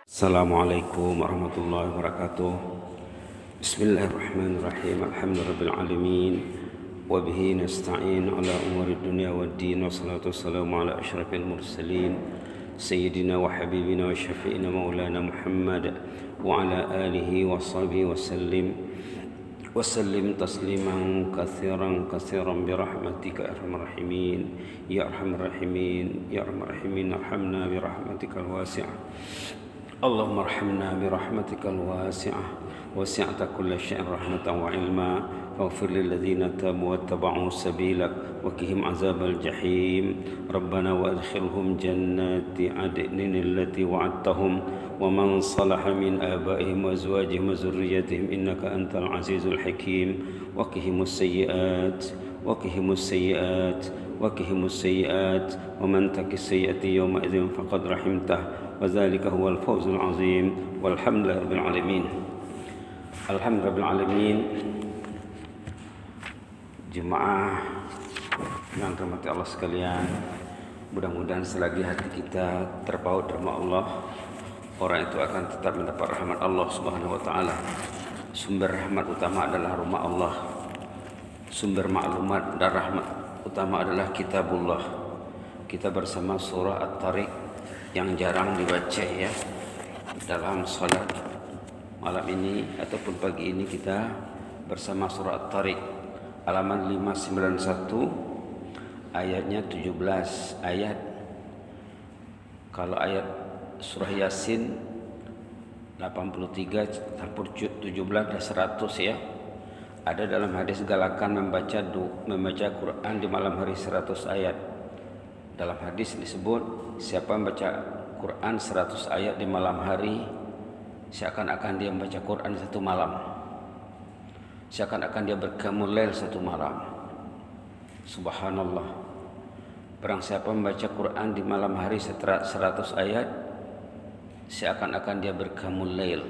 Assalamualaikum warahmatullahi wabarakatuh. Bismillahirrahmanirrahim. Alhamdulillahirabbil alamin wa bihi nasta'in ala umuri dunya waddin. Wassalatu wassalamu ala asyrafil mursalin sayyidina wa habibina wa syafi'ina maulana Muhammad wa ala alihi wa sahbihi wa sallim tasliman katsiran bi rahmatika ya arhamar rahimin ya arhamar rahimin ya arhamar rahimin. Arhamna bi rahmatikal wasi'ah. اللهم ارحمنا برحمتك الواسعة وسعت كل شيء رحمة وعلما فاغفر للذين تابوا واتبعوا سبيلك وقهم عذاب الجحيم ربنا وادخلهم جنات عدن التي وعدتهم ومن صلح من آبائهم وأزواجهم وذريتهم إنك أنت العزيز الحكيم وقهم السيئات ومن تك السيئة يومئذ فقد رحمته وذلك هو الفوز العظيم والحمد لله رب العالمين. Alhamdulillah rabbil alamin. Jemaah yang dirahmati Allah sekalian, mudah-mudahan selagi hati kita terpaut rahmat Allah, orang itu akan tetap mendapat rahmat Allah Subhanahu wa taala. Sumber rahmat utama adalah rumah Allah. Sumber maklumat dan rahmat utama adalah kitabullah. Kita bersama surah At-Tariq yang jarang dibaca ya dalam salat malam ini ataupun pagi ini. Kita bersama surah At-Tariq halaman 591 ayatnya 17 ayat. Kalau ayat surah Yasin 83 campur 17 dan 100 ya. Ada dalam hadis galakan membaca Quran di malam hari 100 ayat. Dalam hadis disebut siapa membaca Quran 100 ayat di malam hari, seakan-akan dia membaca Quran satu malam, seakan-akan dia berqiyamul lail satu malam. Subhanallah. Barang siapa membaca Quran di malam hari 100 ayat, seakan-akan dia berqiyamul lail.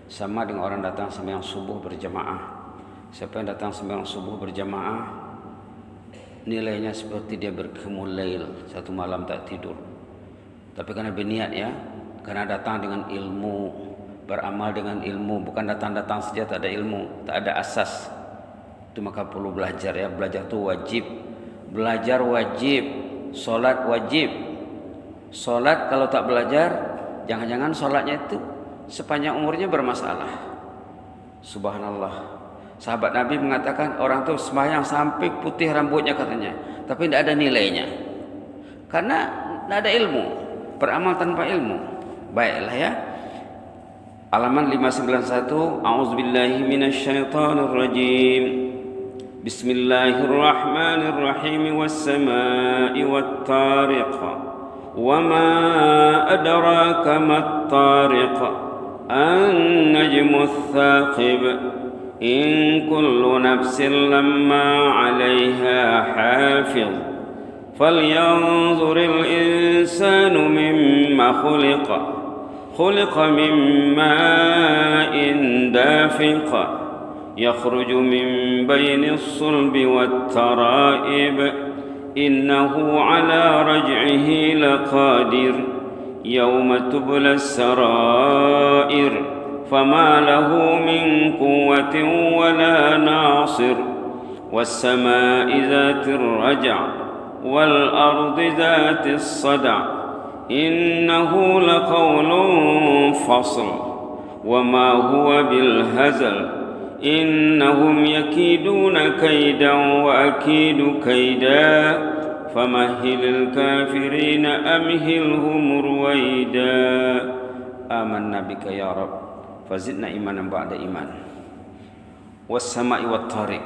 Sama dengan orang datang sembahyang subuh berjamaah. Siapa yang datang sembahyang subuh berjamaah, nilainya seperti dia berqiyamul lail, satu malam tak tidur. Tapi karena berniat ya, karena datang dengan ilmu, beramal dengan ilmu, bukan datang-datang saja tak ada ilmu, tak ada asas. Itu maka perlu belajar ya. Belajar itu wajib. Belajar wajib, solat wajib. Solat kalau tak belajar, jangan-jangan solatnya itu sepanjang umurnya bermasalah. Subhanallah. Sahabat Nabi mengatakan orang itu sembahyang sampai putih rambutnya katanya, tapi tidak ada nilainya. Karena tidak ada ilmu, beramal tanpa ilmu. Baiklah ya. Halaman 591. A'udzubillahi minasyaitonirrajim. Bismillahirrahmanirrahim. Was-samaa'i wat-tariq. Wama adraka mat-tariq. An-najmu ats-tsaqib. إن كل نفس لما عليها حافظ فلينظر الإنسان مما خلق من ماء دافق يخرج من بين الصلب والترائب إنه على رجعه لقادر يوم تبلى السرائر فما له من قوة ولا ناصر والسماء ذات الرجع والأرض ذات الصدع إنه لقول فصل وما هو بالهزل إنهم يكيدون كيدا وأكيد كيدا فمهل الكافرين أمهلهم رويدا آمنا بك يا رب fazidna imanan ba'da iman. Was-sama'i wat-tariq.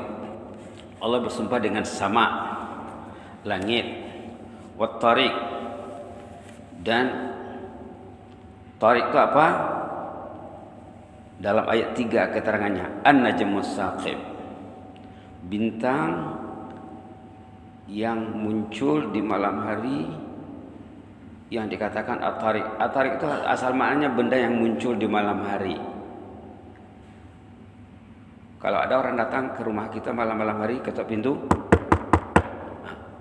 Allah bersumpah dengan sama, langit, wat-tariq, dan tariq itu apa? Dalam ayat 3 keterangannya, an-najmus saqib, bintang yang muncul di malam hari yang dikatakan at-tariq. At-tariq itu asal maknanya benda yang muncul di malam hari. Kalau ada orang datang ke rumah kita malam-malam hari, ketok pintu,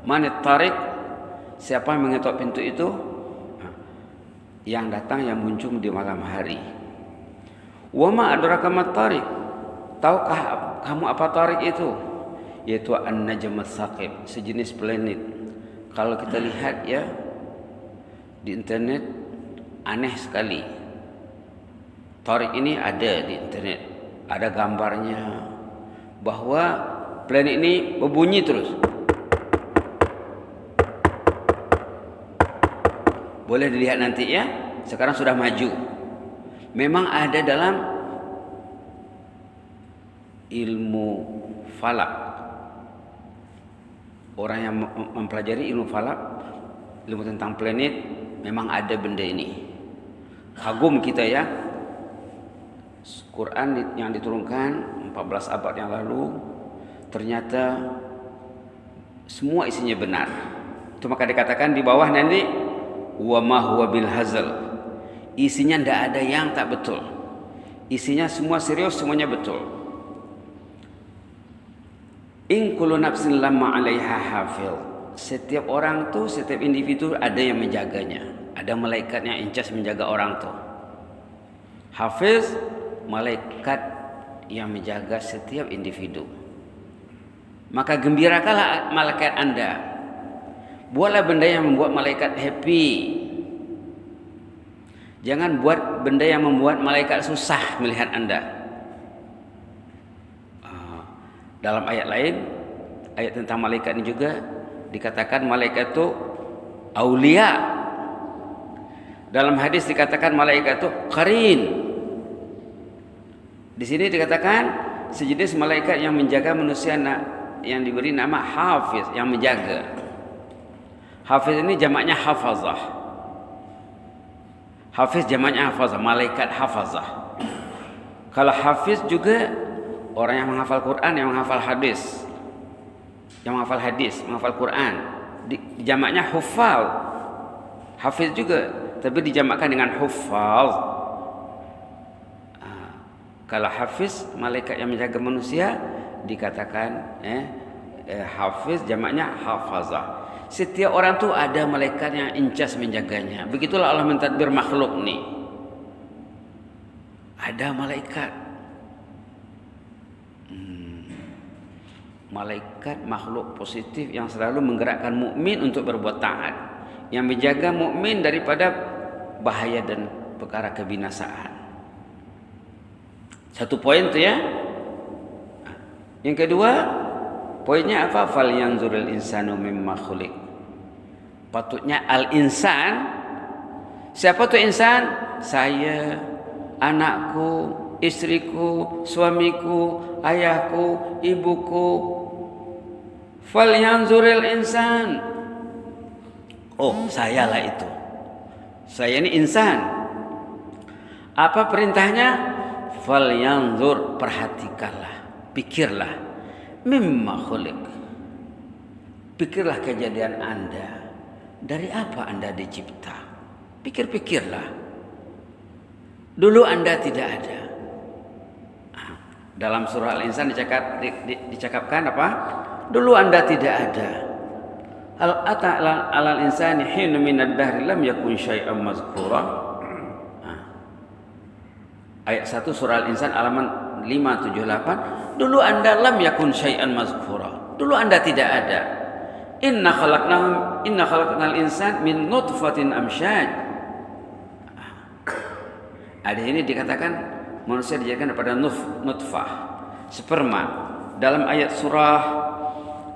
mana tarik? Siapa yang mengetok pintu itu? yang datang yang muncul di malam hari. Wa ma adraka mat tariq? Tahukah kamu apa Tariq itu? Yaitu an-najm as-saqib, sejenis planet. Kalau kita lihat ya di internet aneh sekali. Tariq ini ada di internet, ada gambarnya bahwa planet ini berbunyi terus. Boleh dilihat nanti ya. Sekarang sudah maju. Memang ada dalam ilmu falak. Orang yang mempelajari ilmu falak, ilmu tentang planet, memang ada benda ini. Kagum kita ya. Quran yang diturunkan 14 abad yang lalu ternyata semua isinya benar. Itu maka dikatakan di bawah nanti wa ma huwa bil hazal. Isinya tidak ada yang tak betul. Isinya semua serius, semuanya betul. In kullu nafsin lamma 'alaiha hafil. Setiap orang tuh, setiap individu ada yang menjaganya. Ada malaikat yang incas menjaga orang tuh. Hafiz, malaikat yang menjaga setiap individu. Maka gembirakanlah malaikat Anda. Buatlah benda yang membuat malaikat happy. Jangan buat benda yang membuat malaikat susah melihat Anda. Dalam ayat lain, ayat tentang malaikat ini juga dikatakan malaikat itu aulia. Dalam hadis dikatakan malaikat itu qarin. Di sini dikatakan sejenis malaikat yang menjaga manusia yang diberi nama hafiz, yang menjaga. Hafiz ini jamaknya hafazah. Hafiz jamaknya hafazah, malaikat hafazah. Kalau hafiz juga orang yang menghafal Quran, yang menghafal hadis. Yang menghafal hadis, menghafal Quran. Jamaknya hufal. Hafiz juga, tapi dijamakkan dengan hufal. Kalau hafiz, malaikat yang menjaga manusia, dikatakan hafiz jamaknya hafazah. Setiap orang tuh ada malaikat yang incas menjaganya. Begitulah Allah mentadbir makhluk nih. Ada malaikat. Malaikat makhluk positif yang selalu menggerakkan mukmin untuk berbuat taat, yang menjaga mukmin daripada bahaya dan perkara kebinasaan. Satu poin tu ya. Yang kedua, poinnya apa? Fal yanzuril insanu mimma khuliq. Patutnya al-insan. Siapa tu insan? Saya, anakku, istriku, suamiku, ayahku, ibuku. Fal yanzuril insan. Oh, sayalah itu. Saya ini insan. Apa perintahnya? Fal yanzur, perhatikanlah, pikirlah. Mimma khuliq. Pikirlah kejadian Anda. Dari apa Anda dicipta? Pikir-pikirlah. Dulu Anda tidak ada. Dalam surah Al-Insan dicakapkan apa? Dulu Anda tidak ada. Hal ata alal insani hinu minad dahri lam yakun syai'an mazkura. Ayat 1 surah Al-Insan halaman 578. Dulu Anda lam yakun syai'an mazkura. Dulu Anda tidak ada. Inna khalaqnal insan min nutfatin amsyaj. Ada ini dikatakan manusia dijadikan daripada nutfah, sperma. Dalam ayat surah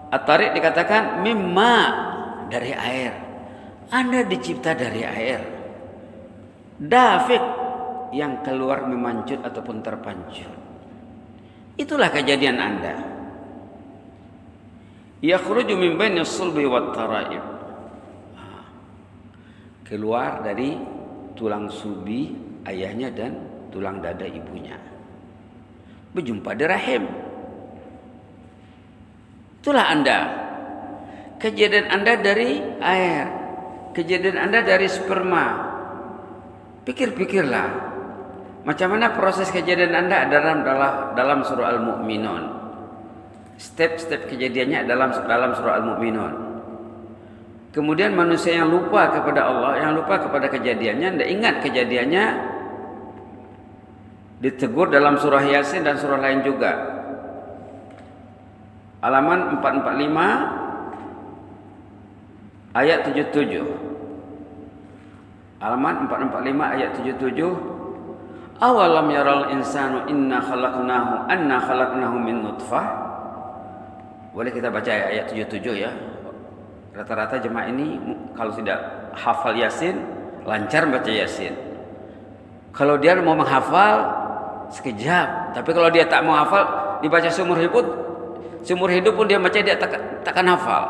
At-Tariq dikatakan mimma, dari air. Anda dicipta dari air. Dafiq, yang keluar memancut ataupun terpancut. Itulah kejadian Anda. Yakhruju min baini sulbi wat tara'ib. Keluar dari tulang sulbi ayahnya dan tulang dada ibunya. Berjumpa di rahim. Itulah Anda. Kejadian Anda dari air. Kejadian Anda dari sperma. Pikir-pikirlah. Macam mana proses kejadian Anda dalam surah Al-Mu'minun. Step-step kejadiannya dalam surah Al-Mu'minun. Kemudian manusia yang lupa kepada Allah, yang lupa kepada kejadiannya, tidak ingat kejadiannya, ditegur dalam surah Yasin dan surah lain juga. Halaman 445 ayat 77. Halaman 445 ayat 77. Awalam yaral insanu anna khalaqnahu min nutfah. Boleh kita baca ayat 77 ya. Rata-rata jemaah ini kalau tidak hafal Yasin, lancar baca Yasin. Kalau dia mau menghafal sekejap, tapi kalau dia tak mau hafal, dibaca seumur hidup pun dia baca, dia takkan hafal.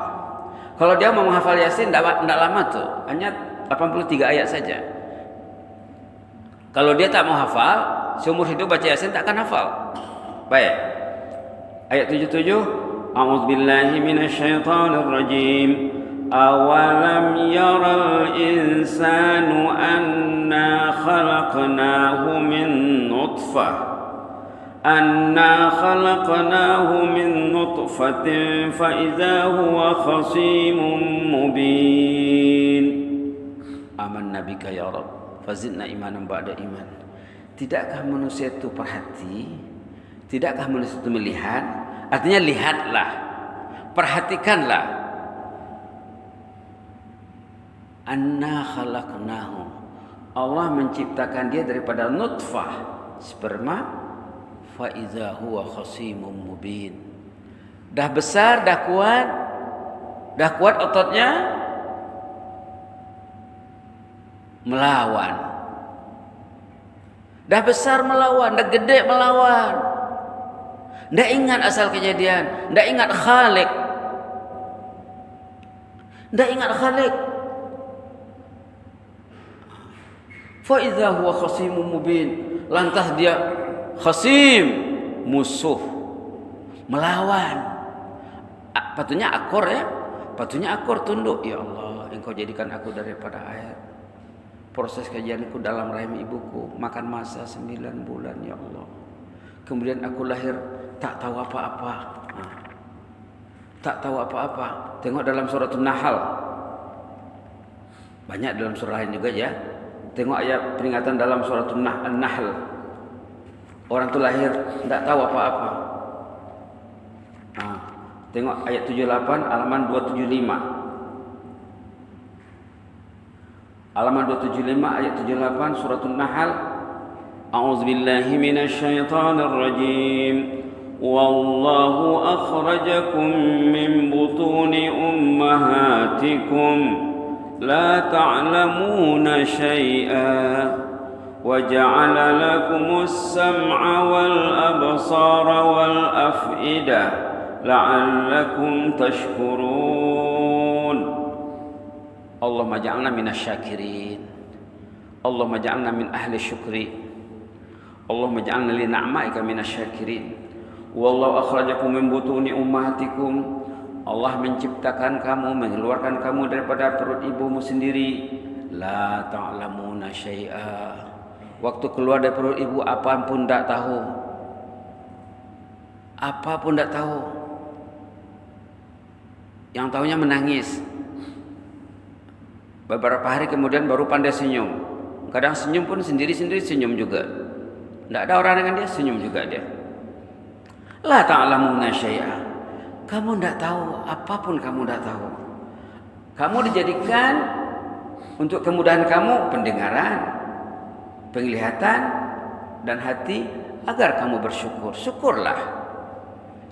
Kalau dia mau menghafal Yasin tidak lama tuh, hanya 83 ayat saja. Kalau dia tak mau hafal, seumur hidup baca Yasin takkan hafal. Baik. Ayat 77. A'udzubillahi minasyaitonir rajim. Awalam yaral insanu anna khalaqnahu min nutfatin fa idza huwa khasimun mubin. Amanna bika ya Rabb fazidna imanan ba'da iman. Tidakkah manusia itu perhati? Tidakkah manusia itu melihat? Artinya lihatlah, perhatikanlah. Anna khalaqnahu. Allah menciptakan dia daripada nutfah, sperma, fa idza huwa khasimun mubin. Dah besar, dah kuat ototnya, melawan. Dah besar melawan, dah gede melawan. Ndak ingat asal kejadian, ndak ingat Khalik. Fa idza huwa khasimun mubin. Lantas dia khasim, musuh, melawan. Patutnya akor ya. Patutnya akor tunduk. Ya Allah, Engkau jadikan aku daripada air. Proses kajianku dalam rahim ibuku, makan masa 9 bulan ya Allah. Kemudian aku lahir tak tahu apa-apa. Tak tahu apa-apa. Tengok dalam surah An-Nahl. Banyak dalam surah lain juga ya. Tengok ayat peringatan dalam surah An-Nahl. Orang itu lahir tidak tahu apa-apa. Tengok ayat 78, halaman 275. Halaman 275 ayat 78 surah An-Nahl. A'udzubillahi minasyaitonir rajim. Wallahu akhrajakum min butuni ummahatikum la ta'lamuna syai'a wa ja'ala lakumus sam'a wal absara wal af'ida la'allakum tashkurun. Allahumma ja'alna minasyakirin. Allahumma ja'alna min ahli syukri. Allahumma ja'alna li na'maika minasyakirin. Wallahu akhrajakum min butuni ummahatikum. Allah menciptakan kamu, mengeluarkan kamu daripada perut ibumu sendiri. La ta'lamuna syai'a. Waktu keluar dari perut ibu apa pun tak tahu. Apa pun tak tahu. Yang tahunya menangis. Beberapa hari kemudian baru pandai senyum. Kadang senyum pun sendiri-sendiri senyum juga. Tidak ada orang dengan dia, senyum juga dia. La ta'lamuna syai'a. Kamu tidak tahu, apapun kamu tidak tahu. Kamu dijadikan untuk kemudahan kamu pendengaran, penglihatan, dan hati agar kamu bersyukur. Syukurlah.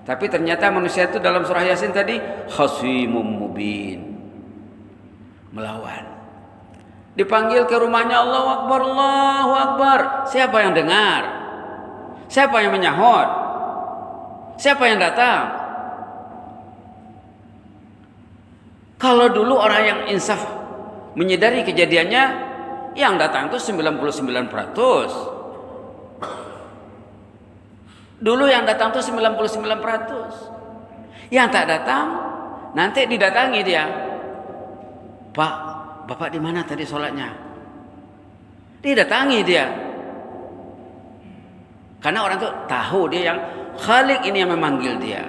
Tapi ternyata manusia itu dalam surah Yasin tadi khasimum mubin. Melawan. Dipanggil ke rumahnya, Allahu Akbar, Allahu Akbar. Siapa yang dengar? Siapa yang menyahut? Siapa yang datang? Kalau dulu orang yang insaf menyadari kejadiannya, yang datang itu 99%. Dulu yang datang itu 99%. Yang tak datang, nanti didatangi dia. Pak, Bapak di mana tadi sholatnya? Didatangi dia. Karena orang itu tahu dia yang Khalik ini yang memanggil dia.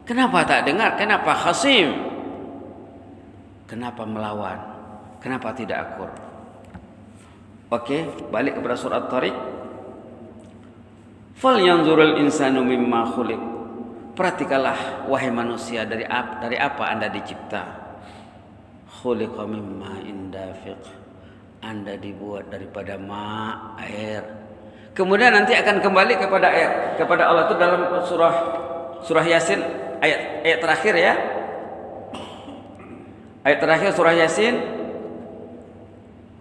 Kenapa tak dengar? Kenapa khasim? Kenapa melawan? Kenapa tidak akur? Oke, balik kepada surat Tariq. Falyanzurul insanu mimma khuliq. Perhatikanlah wahai manusia, dari apa Anda dicipta. Khuliqa mimma indafiq. Anda dibuat daripada air. Kemudian nanti akan kembali kepada air, kepada Allah. Itu dalam surah Yasin ayat terakhir ya. Ayat terakhir surah Yasin.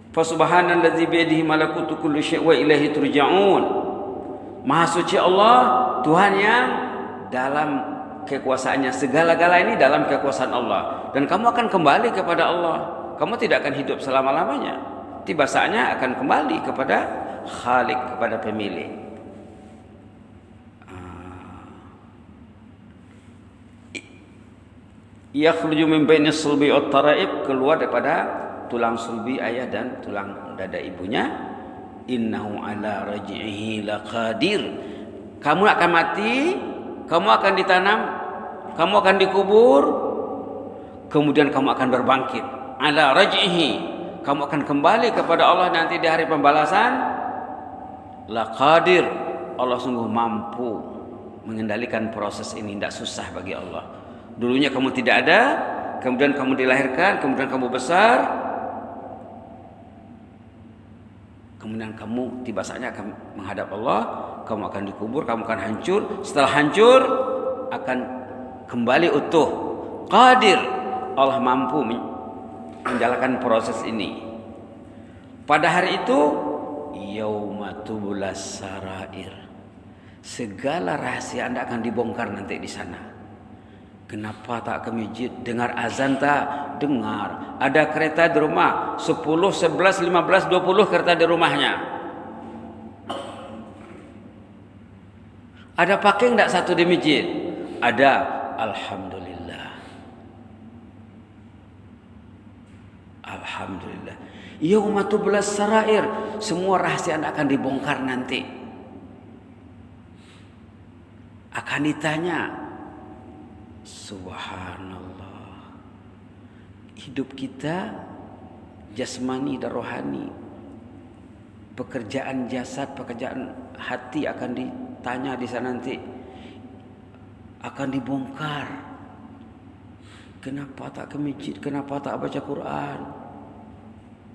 Fa subhanalladzi biyadihi malakutu kulli syai' wa ilaihi turja'un. Maha suci Allah, Tuhan yang dalam kekuasaannya, segala-gala ini dalam kekuasaan Allah, dan kamu akan kembali kepada Allah. Kamu tidak akan hidup selama-lamanya. Tiba saatnya akan kembali kepada Khalik, kepada pemilik. Yakhruju min bainis sulbi wat taraib, keluar daripada tulang sulbi ayah dan tulang dada ibunya. Innahu ala raj'ihi laqadir. Kamu akan mati, kamu akan ditanam, kamu akan dikubur, kemudian kamu akan berbangkit. Ala raj'ihi, kamu akan kembali kepada Allah nanti di hari pembalasan. Laqadir, Allah sungguh mampu mengendalikan proses ini, tidak susah bagi Allah. Dulunya kamu tidak ada, kemudian kamu dilahirkan, kemudian kamu besar, kemudian kamu tiba saatnya akan menghadap Allah, kamu akan dikubur, kamu akan hancur. Setelah hancur akan kembali utuh. Qadir, Allah mampu menjalankan proses ini. Pada hari itu yauma tubulas sarair, segala rahasia Anda akan dibongkar nanti di sana. Kenapa tak ke masjid? Dengar azan tak? Dengar. Ada kereta di rumah, 10, 11, 15, 20 kereta di rumahnya. Ada parking tak satu di masjid? Ada. Alhamdulillah. Alhamdulillah. Yauma tubulas sarair, semua rahasia Anda akan dibongkar nanti. Akan ditanya. Subhanallah. Hidup kita jasmani dan rohani, pekerjaan jasad, pekerjaan hati akan ditanya di sana nanti, akan dibongkar. Kenapa tak ke masjid? Kenapa tak baca Quran?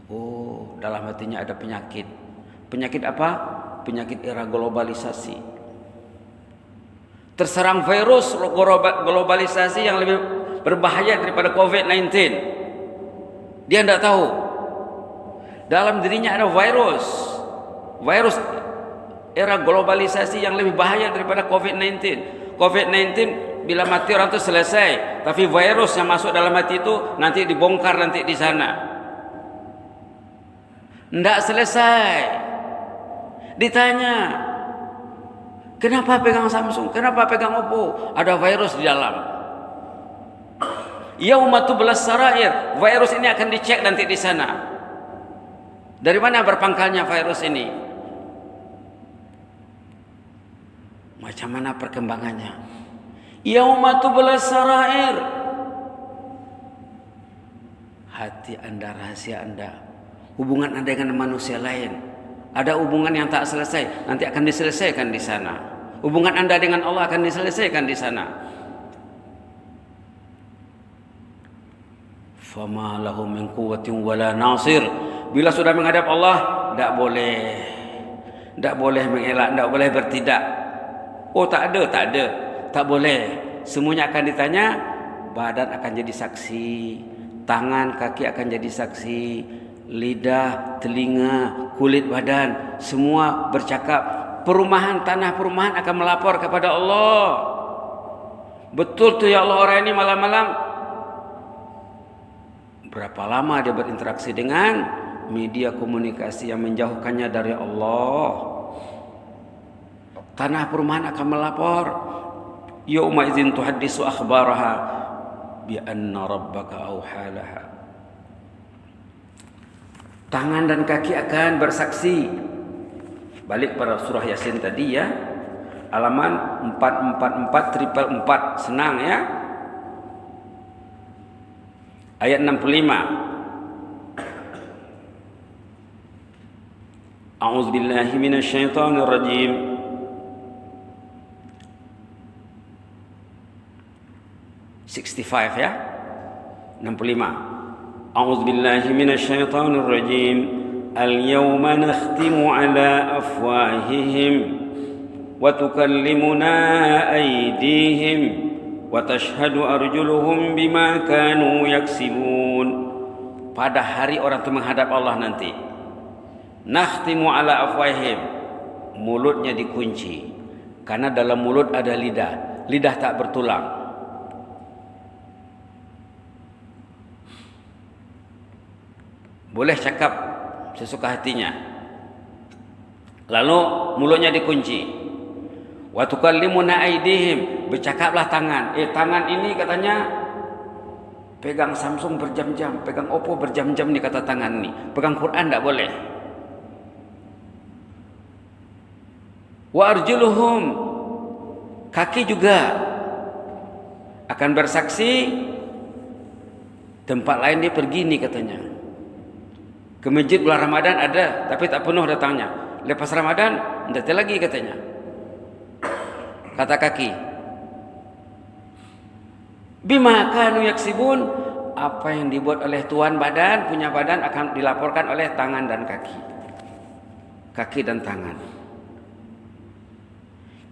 Oh, dalam hatinya ada penyakit. Penyakit apa? Penyakit era globalisasi. Terserang virus globalisasi yang lebih berbahaya daripada COVID-19. Dia tidak tahu. Dalam dirinya ada virus era globalisasi yang lebih bahaya daripada COVID-19. COVID-19 bila mati orang itu selesai, tapi virus yang masuk dalam hati itu nanti dibongkar nanti di sana. Tidak selesai. Ditanya, kenapa pegang Samsung? Kenapa pegang Oppo? Ada virus di dalam. Yauma tubulas sarair, virus ini akan dicek nanti di sana. Dari mana berpangkalnya virus ini? Macam mana perkembangannya? Yauma tubulas sarair. Hati Anda, rahasia Anda, hubungan Anda dengan manusia lain, ada hubungan yang tak selesai, nanti akan diselesaikan di sana. Hubungan Anda dengan Allah akan diselesaikan di sana. Fama lahum min quwwatin wala nasir. Bila sudah menghadap Allah, tidak boleh mengelak, tidak boleh bertindak. Oh, tak boleh. Semuanya akan ditanya. Badan akan jadi saksi, tangan, kaki akan jadi saksi, lidah, telinga, kulit badan, semua bercakap. Perumahan, tanah perumahan akan melapor kepada Allah. Betul tuh ya Allah, orang ini malam-malam berapa lama dia berinteraksi dengan media komunikasi yang menjauhkannya dari Allah. Tanah perumahan akan melapor. Yauma idzin tuhaddisu akhbaraha bi anna rabbaka auhalaha. Tangan dan kaki akan bersaksi. Balik pada surah Yasin tadi ya, halaman 444 444, senang ya. Ayat 65. A'udzubillahi minasyaitonir rajim. ya. 65. A'udzubillahi minasyaitonir rajim. Al-yawma nakhtimu ala afwahihim wa tukallimuna aydihim wa tashhadu arjuluhum bima kanu yaksibun. Pada hari orang itu menghadap Allah nanti, nakhtimu ala afwahihim, mulutnya dikunci karena dalam mulut ada lidah, lidah tak bertulang. Boleh cakap sesuka hatinya, lalu mulutnya dikunci. Wa tukallimuna aydihim, bercakaplah tangan. Tangan ini katanya pegang Samsung berjam-jam, pegang Oppo berjam-jam, nih kata tangan ini. Pegang Quran tidak boleh. Wa arjuluhum, kaki juga akan bersaksi. Tempat lain dia pergi nih katanya. Ke masjid bulan Ramadan ada, tapi tak penuh datangnya. Lepas Ramadan, tidak lagi katanya. Kata kaki. Bima kanu yaksibun, apa yang dibuat oleh tuan badan, punya badan akan dilaporkan oleh tangan dan kaki. Kaki dan tangan.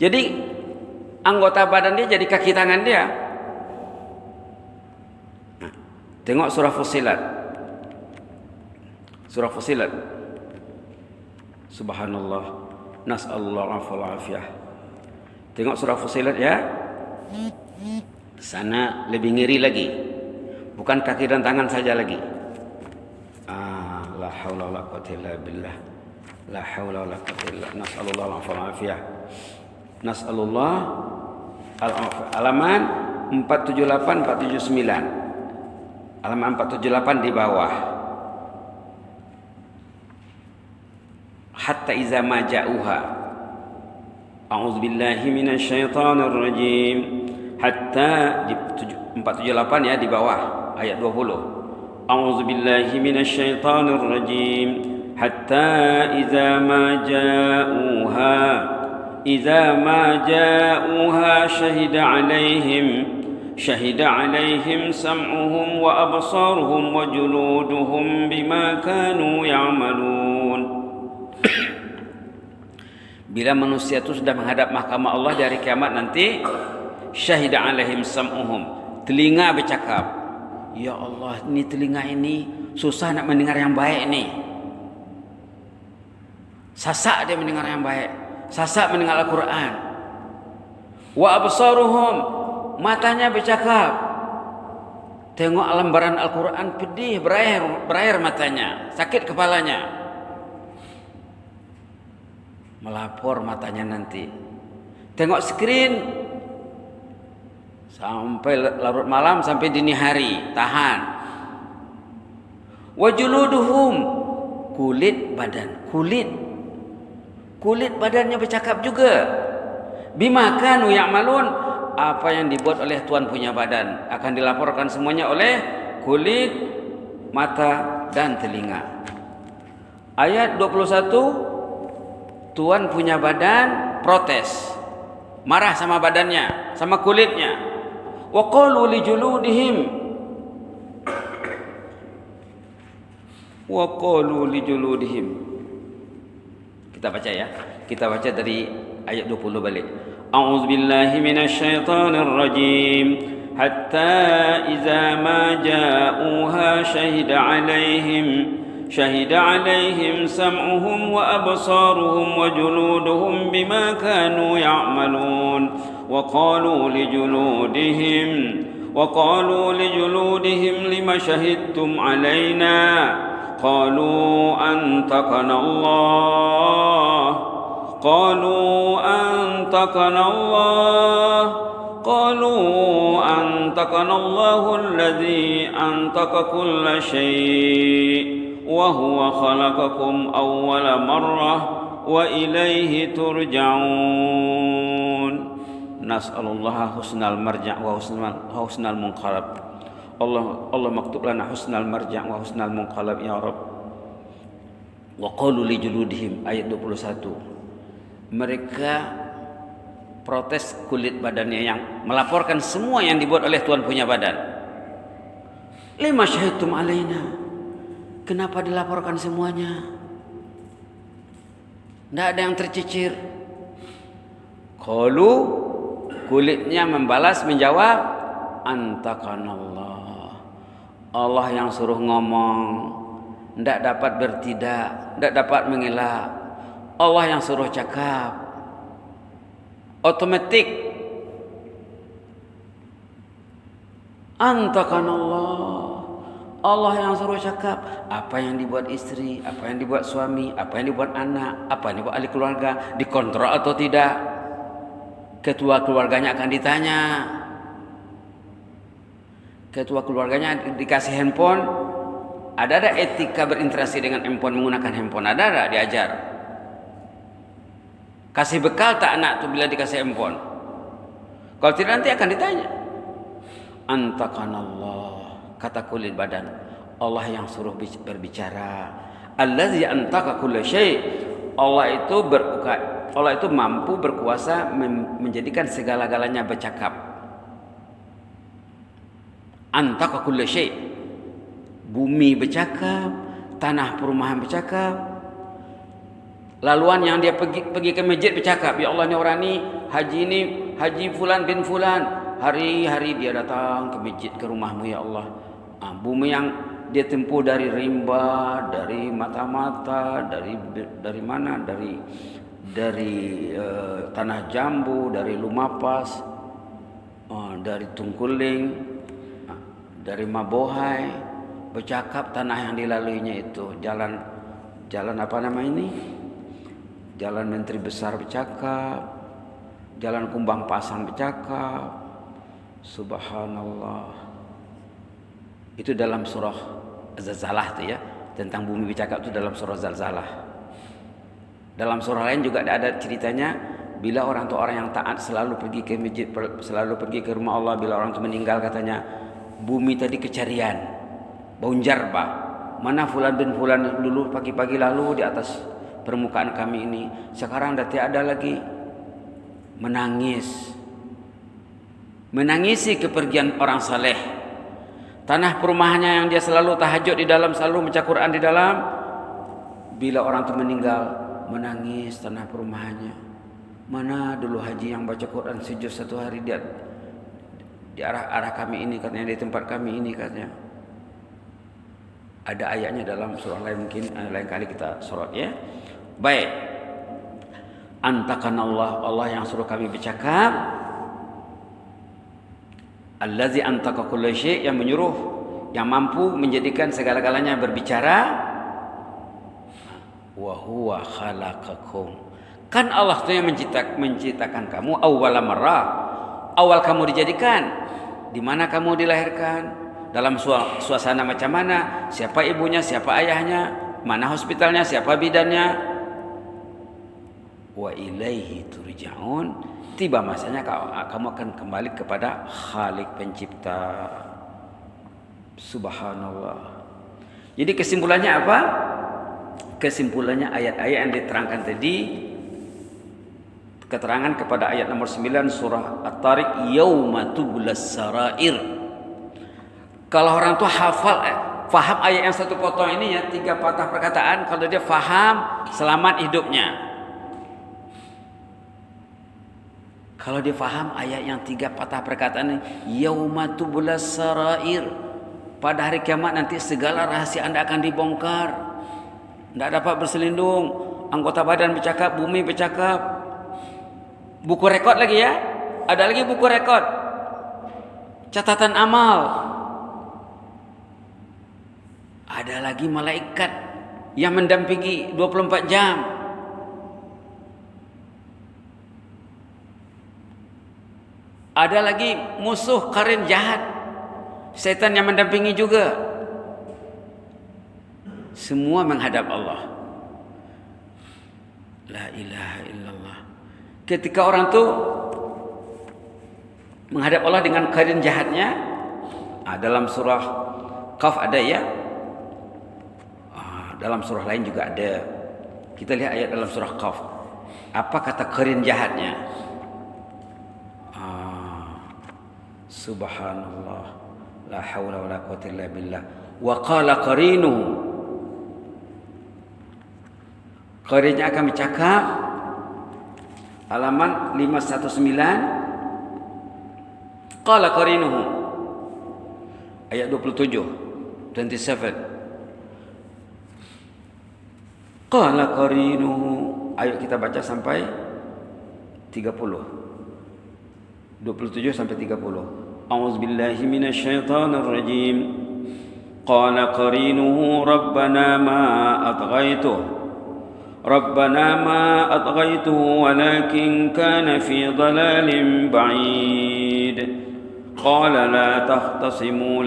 Jadi anggota badan dia jadi kaki tangan dia. Nah, tengok surah Fussilat. Surah Fussilat. Subhanallah. Nas'alullah wal afiyah. Tengok surah Fussilat ya. Sana lebih ngeri lagi. Bukan kaki dan tangan saja lagi. La haula wala quwwata illa billah. La haula wala quwwata illa billah. Nas'alullah wal afiyah. Nas'alullah al-afiyah. Halaman 478 479. Halaman 478 di bawah. Hatta iza ma ja'uha. A'udzubillahi minasyaitonir rajim. Hatta di 478 ya, di bawah ayat 20. A'udzubillahi minasyaitonir rajim. Hatta iza ma ja'uha. Iza ma ja'uha syahida alaihim sam'uhum wa absaruhum wa juluduhum bima kanu ya'malun. Bila manusia itu sudah menghadap mahkamah Allah di hari kiamat nanti, syahida alaihim sam'uhum, telinga bercakap, ya Allah, ini telinga ini susah nak mendengar yang baik nih. Sasak dia mendengar yang baik, sasak mendengar Al-Quran. Wa absaruhum, matanya bercakap, tengok lembaran Al-Quran pedih, berair matanya, sakit kepalanya. Melapor matanya nanti. Tengok skrin sampai larut malam, sampai dini hari, tahan. Wa juluduhum, kulit badan, kulit badannya bercakap juga. Bima kanu ya'malun, apa yang dibuat oleh tuan punya badan akan dilaporkan semuanya oleh kulit, mata dan telinga. Ayat 21, tuan punya badan protes, marah sama badannya, sama kulitnya. Wa qalu li juludihim, wa qalu li juludihim. Kita baca ya. Kita baca dari ayat 20 balik. A'udzubillahi minasyaitonir rajim. Hatta iza ma ja'uha شهد عليهم سمعهم وأبصارهم وجلودهم بما كانوا يعملون وقالوا لجلودهم لم شهدتم علينا قالوا أنطقنا الله الذي أنطق كل شيء وهو خلقكم أول مرة وإليه ترجعون. نسأل الله حسن المرجع وحسن المنقلب Allah maktub lana husnal marja' wa husnal munqalab ya Rabb. Wa qalu li juludihim ayat 21. Mereka protes kulit badannya yang melaporkan semua yang dibuat oleh Tuhan punya badan. Lima syahidtum alaina. Kenapa dilaporkan semuanya? Tidak ada yang tercicir. Qalu, kulitnya membalas menjawab, antakanallah. Allah yang suruh ngomong. Tidak dapat bertidak, tidak dapat mengelak. Allah yang suruh cakap. Otomatik. Antakanallah. Allah yang suruh cakap. Apa yang dibuat istri, apa yang dibuat suami, apa yang dibuat anak, apa yang dibuat ahli keluarga, dikontrol atau tidak. Ketua keluarganya akan ditanya. Ketua keluarganya dikasih handphone. Ada etika berinteraksi dengan handphone, menggunakan handphone? Ada diajar? Kasih bekal tak anak tu bila dikasih handphone? Kalau tidak nanti akan ditanya. Antakanallah, kata kulit badan. Allah yang suruh berbicara. Allazi antaka kulla syai'. Allah itu mampu berkuasa menjadikan segala-galanya bercakap. Antaka kulla syai'. Bumi bercakap, tanah perumahan bercakap. Laluan yang dia pergi ke masjid bercakap, ya Allah, ni orang ni haji fulan bin fulan, hari-hari dia datang ke masjid, ke rumahmu ya Allah. Bumi yang dia tempuh dari rimba, dari mata-mata, dari mana? Dari tanah jambu, dari lumapas, dari tungkuling, dari mabohai, bercakap tanah yang dilaluinya itu. Jalan apa nama ini? Jalan Menteri Besar bercakap, Jalan Kumbang Pasang bercakap. Subhanallah. Itu dalam surah Zalzalah tu ya, tentang bumi bercakap itu dalam surah Zalzalah. Dalam surah lain juga ada ceritanya, bila orang yang taat selalu pergi ke masjid, selalu pergi ke rumah Allah, bila orang itu meninggal katanya, bumi tadi kecarian, baunjar bah, mana fulan bin fulan dulu pagi-pagi lalu di atas permukaan kami ini, sekarang dah tiada lagi. Menangisi kepergian orang saleh. Tanah perumahannya yang dia selalu tahajud di dalam, selalu baca Quran di dalam, bila orang itu meninggal, menangis tanah perumahannya. Mana dulu haji yang baca Quran sejuz satu hari di arah kami ini katanya, di tempat kami ini katanya. Ada ayatnya dalam surah lain, mungkin lain kali kita sorot ya. Baik. Antakanallah, Allah yang suruh kami bercakap. Allazi antaka kulla syai', yang menyuruh, yang mampu menjadikan segala-galanya berbicara. Wa huwa khalaqakum. Kan Allah tu yang menciptakan kamu awwala marrah. Awal kamu dijadikan. Di mana kamu dilahirkan? Dalam suasana macam mana? Siapa ibunya, siapa ayahnya? Mana hospitalnya, siapa bidannya? Wa ilaihi turja'un. Tiba masanya kamu akan kembali kepada Khalik pencipta. Subhanallah. Jadi kesimpulannya apa? Kesimpulannya ayat-ayat yang diterangkan tadi, keterangan kepada ayat nomor 9 surah At-Tariq, yauma tublas sarair. Kalau orang tua faham ayat yang satu potong ini ya, 3 patah perkataan, kalau dia faham, selamat hidupnya. Kalau dia faham ayat yang 3 patah perkataan ini, yauma tublas sarair, pada hari kiamat nanti segala rahasia Anda akan dibongkar. Tidak dapat berselindung. Anggota badan bercakap, bumi bercakap. Buku rekod lagi ya. Ada lagi buku rekod. Catatan amal. Ada lagi malaikat yang mendampingi 24 jam. Ada lagi musuh karin jahat, setan yang mendampingi juga. Semua menghadap Allah. La ilaha illallah. Ketika orang tu menghadap Allah dengan karin jahatnya, Dalam surah Qaf ada ya. Dalam surah lain juga ada. Kita lihat ayat dalam surah Qaf. Apa kata qarin jahatnya? Subhanallah, la haula wala quwwata illa billah. Wa qala qarinuhu. Qarinnya akan bercakap. Halaman 519. Qala qarinuhu. Ayat 27. Qala qarinuhu. Ayo kita baca sampai 30. 27 sampai 30. A'udzubillahi minasyaitonir rajim. Qala qarinuhu rabbana ma atghaytuhu walakin kana fi dhalalin ba'id. Qala la takhtasimuu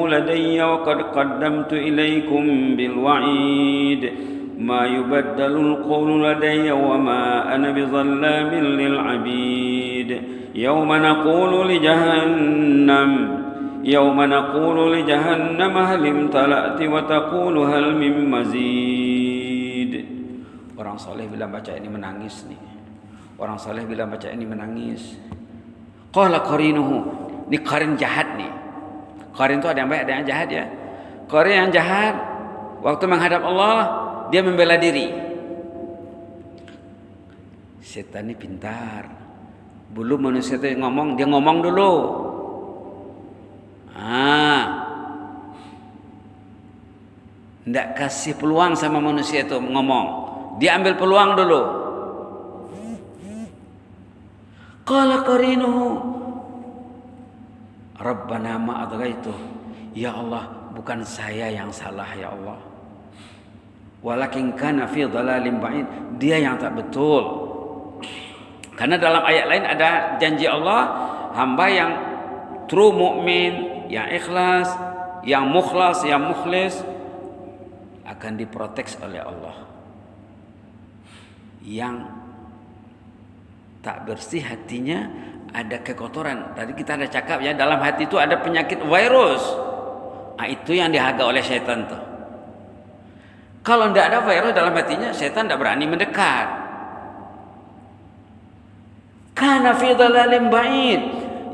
ladayya wa qad qaddamtu ilaykum bil wa'id. ما يبدل القول لدي وما أنا بظلام للعبيد يوم نقول لجهنم هل امتلأت وتقول هل من مزيد. Orang soleh bila baca ini menangis nih. Orang soleh bila baca ini menangis. Qala qarinuhu. Ini qarin jahat nih. Qarin itu ada yang baik ada yang jahat ya. Qarin yang jahat waktu menghadap Allah dia membela diri. Setan ini pintar. Belum manusia itu ngomong, dia ngomong dulu. Tidak kasih peluang sama manusia itu ngomong. Dia ambil peluang dulu. Qala qarinuhu Rabbana ma atghaytuh. Ya Allah, bukan saya yang salah ya Allah. Walakin kana fi dhalalin ba'id. Dia yang tak betul. Karena dalam ayat lain ada janji Allah, hamba yang true mukmin, yang ikhlas, yang mukhlas, yang mukhlis akan diprotek oleh Allah. Yang tak bersih hatinya ada kekotoran. Tadi kita ada cakap ya, dalam hati itu ada penyakit virus. Itu yang dihaga oleh syaitan tuh. Kalau tidak ada virus dalam hatinya, setan tidak berani mendekat. Kana fi dhalalin ba'id.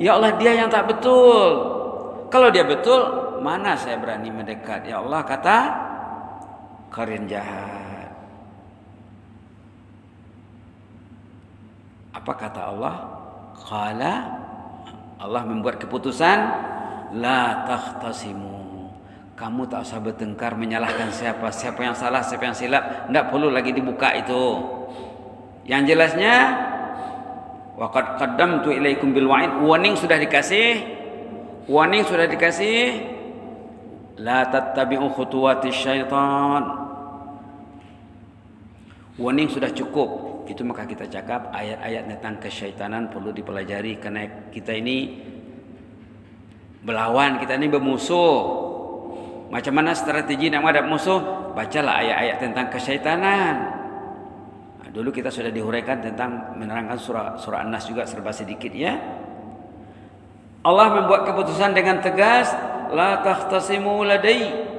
Ya Allah, dia yang tak betul. Kalau dia betul, mana saya berani mendekat? Ya Allah, kata qarin jahat. Apa kata Allah? Qala, Allah membuat keputusan, la takhtasimu. Kamu tak usah bertengkar menyalahkan siapa yang salah, siapa yang silap. Tidak perlu lagi dibuka itu. Yang jelasnya, wa qad qaddamtu ilaikum bil wa'id. Warning sudah dikasih. La tattabi'u khutuwatis syaitan. Warning sudah cukup. Itu maka kita cakap ayat-ayat tentang kesyaitanan perlu dipelajari karena kita ini berlawan, kita ini bermusuh. Macam mana strategi nak menghadap musuh? Bacalah ayat-ayat tentang kesyaitanan. Dulu kita sudah dihuraikan tentang menerangkan surah An-Nas juga serba sedikit ya. Allah membuat keputusan dengan tegas, la takhtasimu ladai.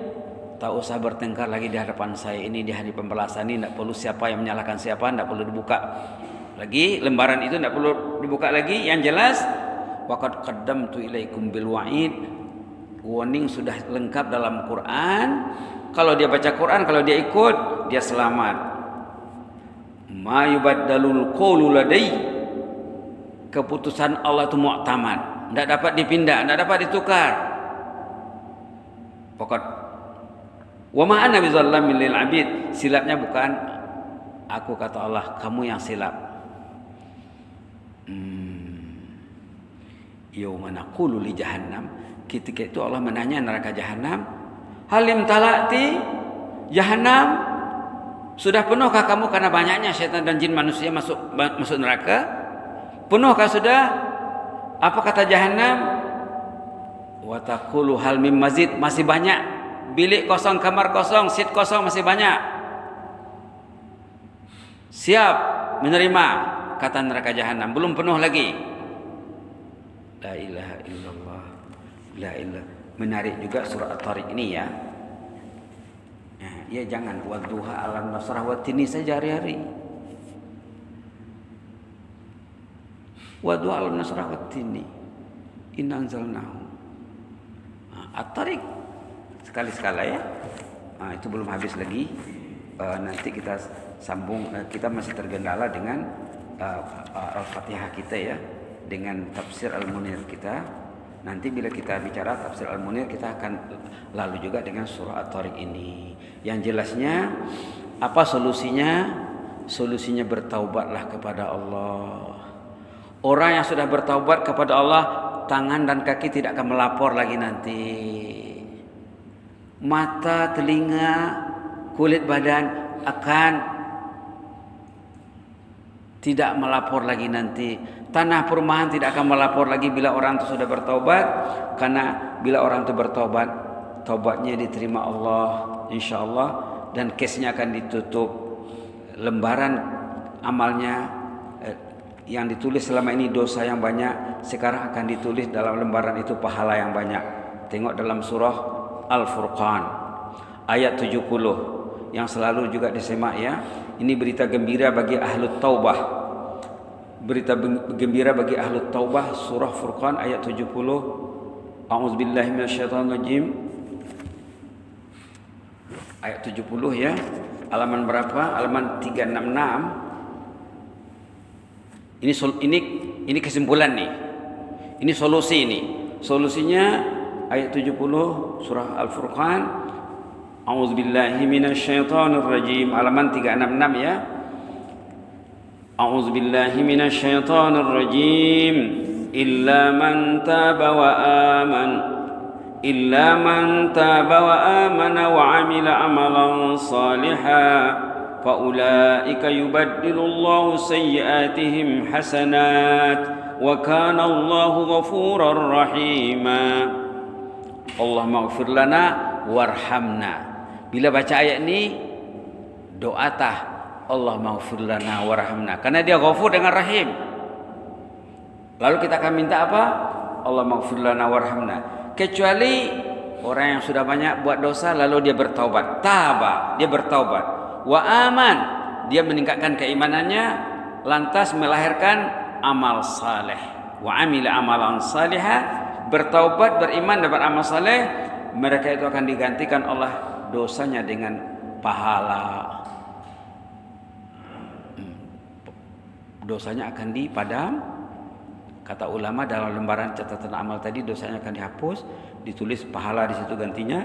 Tak usah bertengkar lagi di hadapan saya ini di hari pembalasan ini. Tidak perlu siapa yang menyalahkan siapa, tidak perlu dibuka lagi lembaran itu, tidak perlu dibuka lagi. Yang jelas, waqad qaddamtu ilaikum bil wa'id. Warning sudah lengkap dalam Quran. Kalau dia baca Quran, kalau dia ikut, dia selamat. Ma yubaddalul qawlu ladai. Keputusan Allah itu mu'tamad, tidak dapat dipindah, tidak dapat ditukar. Pokok wa ma ana bizallamin lil abid. Silapnya bukan aku, kata Allah, kamu yang silap. Yauma naqulu li jahannam. Ketika itu Allah menanya neraka jahanam, halim talati jahanam, sudah penuhkah kamu? Karena banyaknya syaitan dan jin manusia masuk neraka. Penuhkah sudah? Apa kata jahanam? Wa taqulu hal mim mazid. Masih banyak bilik kosong, kamar kosong, seat kosong, masih banyak. Siap menerima, kata neraka jahanam. Belum penuh lagi. La ilaha illallah. La ilaha. Menarik juga surah At-Tariq ini ya. Nah, ya jangan wadduha alam nasrah watini saja hari-hari. Wadduha alam nasrah watini. Inna anzalnahu. At-Tariq sekali-sekala ya. Nah, itu belum habis lagi. Nanti kita sambung. Kita masih tergendala dengan Al-Fatihah kita ya, dengan tafsir Al-Munir kita. Nanti bila kita bicara tafsir Al-Munir, kita akan lalu juga dengan surah At-Tariq ini. Yang jelasnya apa solusinya? Solusinya bertaubatlah kepada Allah. Orang yang sudah bertaubat kepada Allah, tangan dan kaki tidak akan melapor lagi nanti. Mata, telinga, kulit badan akan tidak melapor lagi nanti. Tanah perumahan tidak akan melapor lagi bila orang itu sudah bertaubat. Karena bila orang itu bertaubat, taubatnya diterima Allah insyaallah, dan case-nya akan ditutup. Lembaran amalnya yang ditulis selama ini dosa yang banyak, sekarang akan ditulis dalam lembaran itu pahala yang banyak. Tengok dalam surah Al-Furqan ayat 70 yang selalu juga disemak ya. Ini berita gembira bagi ahlut taubah. Berita gembira bagi ahlut taubah, surah Furqan ayat 70. A'udzubillahi minasyaitonirrajim. Ayat 70 ya. Halaman berapa? Halaman 366. Ini kesimpulan nih. Ini solusi ini. Solusinya ayat 70 surah Al-Furqan. A'udzubillahi minasyaitonirrajim. Halaman 366 ya. A'udzubillahi minasyaitonirrajim. Illa man taba wa aman. Illa man taba wa amana wa amila amalan salihan. فَأُولَٰئِكَ يُبَدِّلُ اللَّهُ سَيِّئَاتِهِمْ حَسَنَاتٍ وَكَانَ اللَّهُ غَفُورًا رَحِيمًا. Allahumma ighfir lana warhamna. Bila baca ayat ini, doa tah Allahumma ighfir lana warhamna, karena dia ghafur dengan rahim. Lalu kita akan minta apa? Allahumma ighfir lana warhamna. Kecuali orang yang sudah banyak buat dosa lalu dia bertaubat. Taba, dia bertaubat. Wa aman, dia meningkatkan keimanannya, lantas melahirkan amal saleh. Wa amila amalan salihah, bertaubat, beriman, dapat amal saleh, mereka itu akan digantikan Allah dosanya dengan pahala. Dosanya akan dipadam. Kata ulama dalam lembaran catatan amal tadi, dosanya akan dihapus, ditulis pahala di situ gantinya.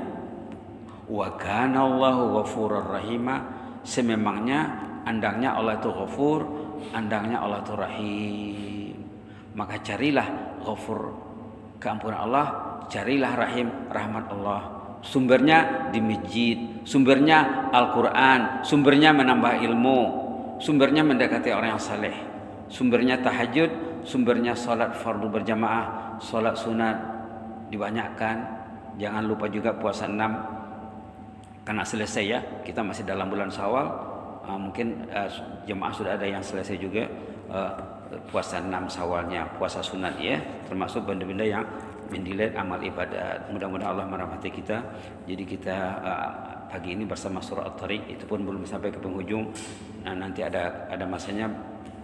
Wa kana Allahu ghafurur rahima. Sememangnya andangnya Allah itu ghafur, andangnya Allah itu rahim. Maka carilah ghafur, keampunan Allah, carilah rahim, rahmat Allah. Sumbernya di masjid, sumbernya Al-Quran, sumbernya menambah ilmu, sumbernya mendekati orang yang saleh, sumbernya tahajud, sumbernya salat fardu berjamaah, salat sunat dibanyakkan. Jangan lupa juga puasa 6. Karena selesai ya, kita masih dalam bulan Syawal. Mungkin jemaah sudah ada yang selesai juga puasa 6 Syawalnya, puasa sunat ya, termasuk benda-benda yang mendilat amal ibadat. Mudah-mudahan Allah merahmati kita. Jadi kita pagi ini bersama surah At-Tariq, itu pun belum sampai ke penghujung. Nah, nanti ada masanya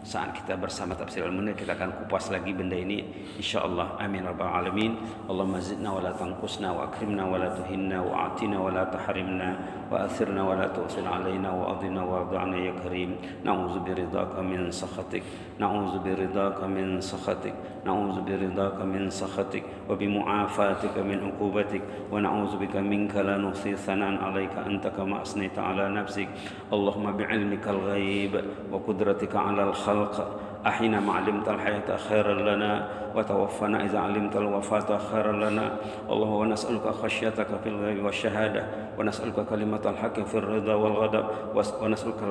saat kita bersama tafsir Al-Munir, kita akan kupas lagi benda ini insyaallah. Amin rabbal alamin. Allahumma zidna wa la tanqusna wa akrimna wa la tuhinna wa atina wa la tahrimna wa athirna wa la tu'sir alaina wa adina wa arda'na ya karim. Na'udzu biridhaka min sakhatik, na'udzu biridhaka min sakhatik, na'udzu biridhaka min sakhatik wa bi mu'afatika min uqubatik wa na'udzu bika minka la nuhsi thanan 'alaika anta kama asnaita 'ala nafsik. Allahumma bi'ilmikal ghaib wa qudratika 'alal الخلق أحينا ما علمت الحياة خيرا لنا وتوفنا إذا علمت الوفاة خيرا لنا. اللهم ونسألك خشيتك في الغيب والشهادة ونسألك كلمة الحق في الرضا والغضب ونسألك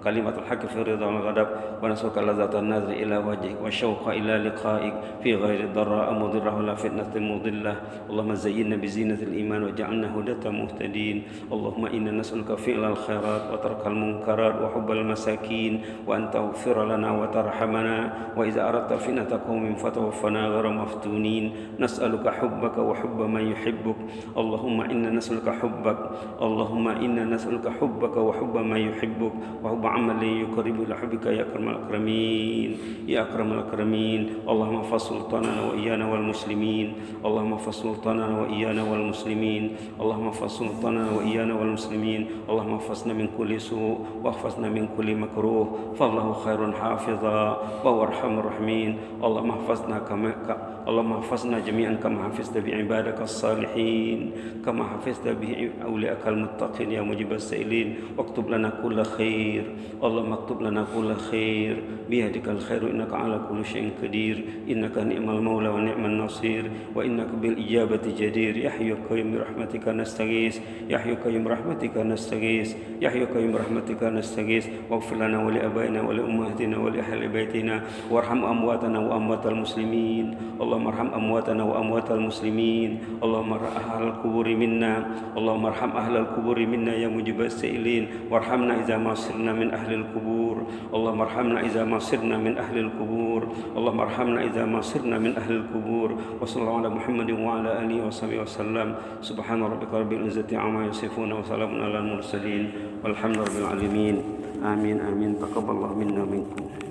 كلمة الحق في الرضا والغضب ونسألك لذة النظر إلى وجهك والشوق إلى لقائك في غير ضراء مضرة ولا فتنة مضلة. اللهم زينا بزينة الإيمان وجعلنا هداة مهتدين. اللهم إنا نسألك فعل الخيرات وترك المنكرات وحب المساكين وأن تغفر لنا وترحمنا وإذا أردت فتنة قوم فتوفنا غير مفتونين. نسألك حبك وحب من يحبك. اللهم إنا نسألك حبك. اللهم إنا نسألك حبك وحب من يحبك وحب عمل يقرب إلى حبك يا أكرم الأكرمين يا أكرم الأكرمين. اللهم احفظ سلطاننا وإيانا والمسلمين. اللهم احفظ سلطاننا وإيانا والمسلمين. اللهم احفظ سلطاننا وإيانا والمسلمين. اللهم احفظنا من كل سوء واحفظنا من كل مكروه فالله خير حافظا وهو أرحم الراحمين. اللهم احفظنا جميعا كما حفظت بعبادك الصالحين كما حفظت بأولياءك المتقين يا مجيب السائلين. واكتب لنا كل خير. اللهم اكتب لنا كل خير بيدك الخير إنك على كل شيء قدير. إنك نعم المولى ونعم النصير وإنك بالإجابة جدير. يا حي يا قيوم برحمتك نستغيث. يا حي يا قيوم برحمتك نستغيث. يا حي يا قيوم برحمتك نستغيث. واغفر لنا ولآبائنا ولأمهاتنا ولأهل بيتنا وارحم أمواتنا وأموات المسلمين. اللهم ارحم أمواتنا وأموات المسلمين. اللهم ارحم أهل القبور منا. اللهم ارحم أهل القبور منا يا مجيب السائلين. وارحمنا إذا ما صرنا من أهل القبور. اللهم ارحمنا إذا ما صرنا من أهل القبور. اللهم ارحمنا إذا ما صرنا من أهل القبور. وصلى الله على محمد وعلى آله وصحبه وسلم. سبحان ربك رب العزة عما يصفون وسلام على المرسلين والحمد لله رب العالمين. آمين آمين. تقبل الله منا ومنكم.